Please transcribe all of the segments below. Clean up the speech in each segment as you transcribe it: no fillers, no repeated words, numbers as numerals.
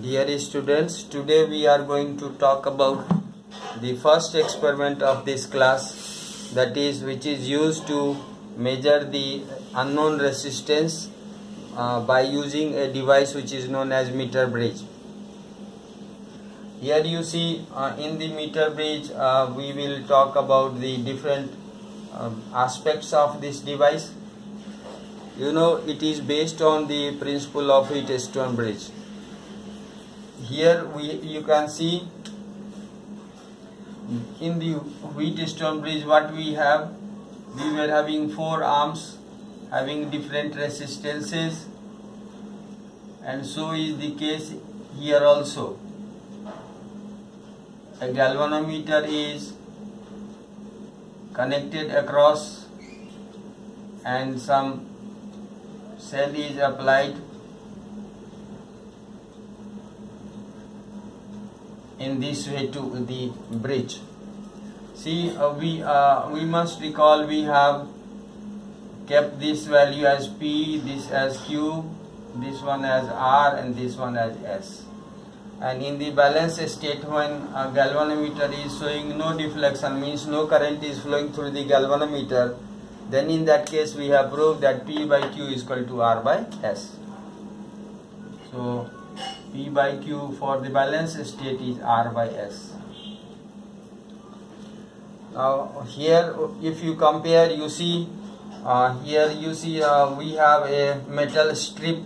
Dear students, today we are going to talk about the first experiment of this class, that is which is used to measure the unknown resistance by using a device which is known as meter bridge. Here you see in the meter bridge we will talk about the different aspects of this device. You know, it is based on the principle of Wheatstone bridge. Here you can see in the Wheatstone bridge what we have. We were having 4 arms having different resistances, and so is the case here also. A galvanometer is connected across and some cell is applied in this way to the bridge. See, we must recall we have kept this value as P, this as Q, this one as R, and this one as S. And in the balance state, when a galvanometer is showing no deflection, means no current is flowing through the galvanometer, then in that case we have proved that P by Q is equal to R by S. So P by Q for the balance state is R by S. Now here if you compare, you see here you see we have a metal strip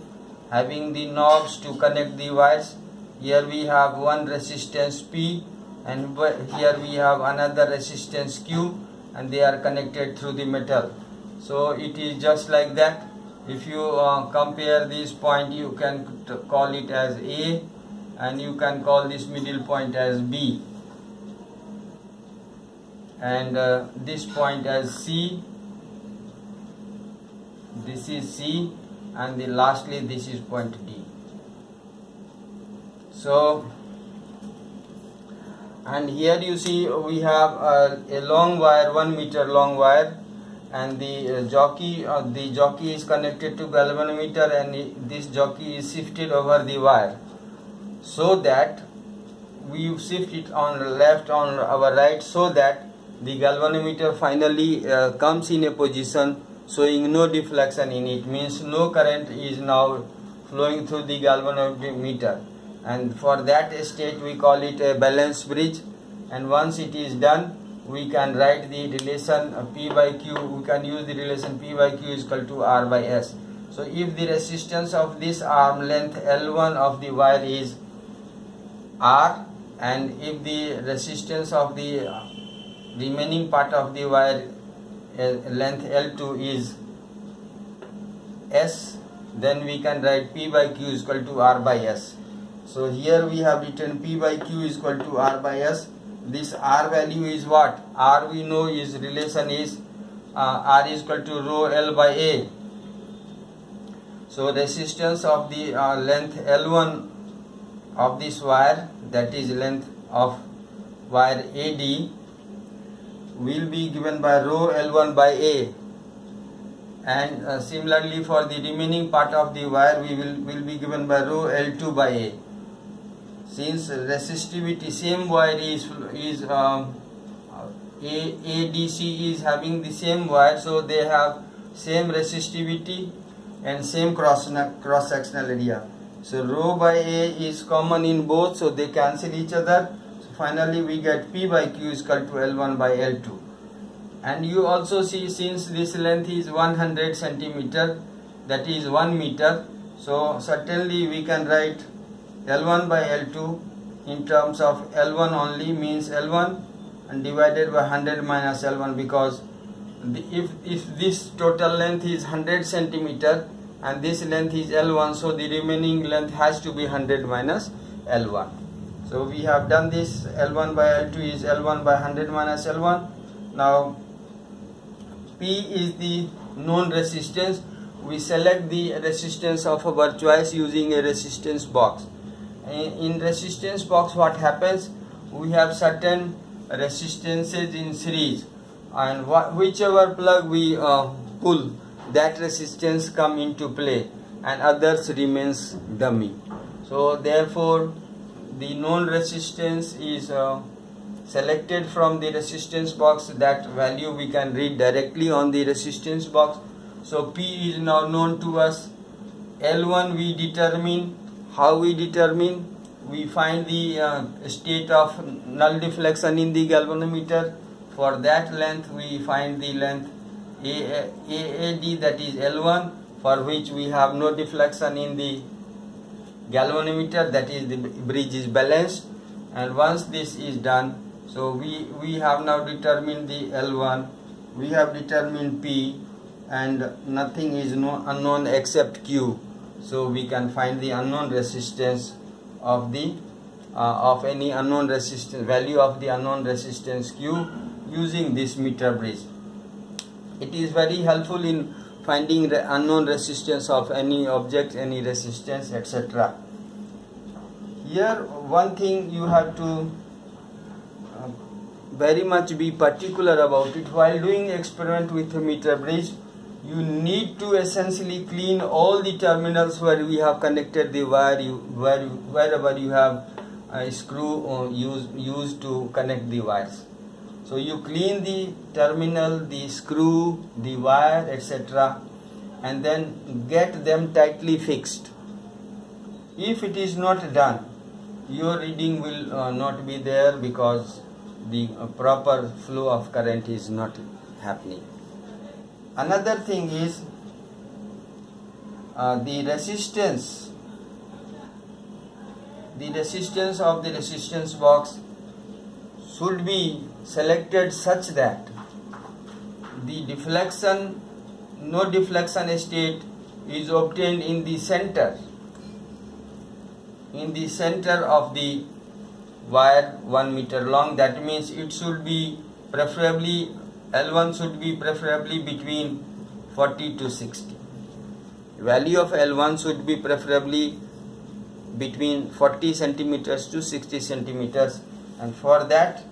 having the knobs to connect the wires. Here we have one resistance P, and here we have another resistance Q, and they are connected through the metal. So it is just like that. If you compare this point, you can call it as A, and you can call this middle point as B, and this point as C. This is C, and lastly this is point D. So, and here you see we have a long wire, 1 meter long wire, and the jockey is connected to galvanometer, and this jockey is shifted over the wire, so that we shift it on the left, on our right, so that the galvanometer finally comes in a position showing no deflection in it, means no current is now flowing through the galvanometer. And for that state we call it a balance bridge. And once it is done, we can write the relation P by Q. We can use the relation P by Q is equal to R by S. So if the resistance of this arm length L1 of the wire is R, and if the resistance of the remaining part of the wire length L2 is S, then we can write P by Q is equal to R by S. So here we have written P by Q is equal to R by S. This R value is what? R we know is relation is R is equal to rho L by A. So resistance of the length L1 of this wire, that is length of wire AD, will be given by rho L1 by A, and similarly for the remaining part of the wire we will be given by rho L2 by A. Since resistivity, same wire is ADC is having the same wire, so they have same resistivity and same cross sectional area. So rho by A is common in both, so they cancel each other. So finally we get P by Q is equal to L1 by L2. And you also see, since this length is 100 centimeter, that is 1 meter, so certainly we can write L1 by L2 in terms of L1 only, means L1 and divided by 100 minus L1, because if this total length is 100 centimeter and this length is L1, so the remaining length has to be 100 minus L1. So we have done this. L1 by L2 is L1 by 100 minus L1. Now P is the known resistance. We select the resistance of our choice using a resistance box. In resistance box, what happens? We have certain resistances in series, and whichever plug we pull, that resistance come into play, and others remains dummy. So therefore the known resistance is selected from the resistance box. That value we can read directly on the resistance box. So P is now known to us. L1 we determine. How we determine? We find the state of null deflection in the galvanometer. For that length we find the length AAD, that is L1, for which we have no deflection in the galvanometer, that is the bridge is balanced. And once this is done, so we have now determined the L1, we have determined P, and nothing is unknown except Q. So we can find the unknown resistance of the of any unknown resistance, value of the unknown resistance Q, using this meter bridge. It is very helpful in finding the unknown resistance of any object, any resistance, etc. Here one thing you have to very much be particular about it. While doing experiment with a meter bridge, you need to essentially clean all the terminals where we have connected the wire, wherever you have a screw used to connect the wires. So you clean the terminal, the screw, the wire, etc., and then get them tightly fixed. If it is not done, your reading will not be there, because the proper flow of current is not happening. Another thing is the resistance of the resistance box should be selected such that the deflection, no deflection state is obtained in the center of the wire 1 meter long. That means it should be preferably, L1 should be preferably between 40 to 60. Value of L1 should be preferably between 40 centimeters to 60 centimeters, and for that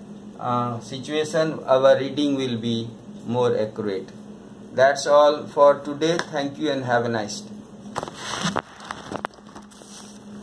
situation our reading will be more accurate. That's all for today. Thank you and have a nice day.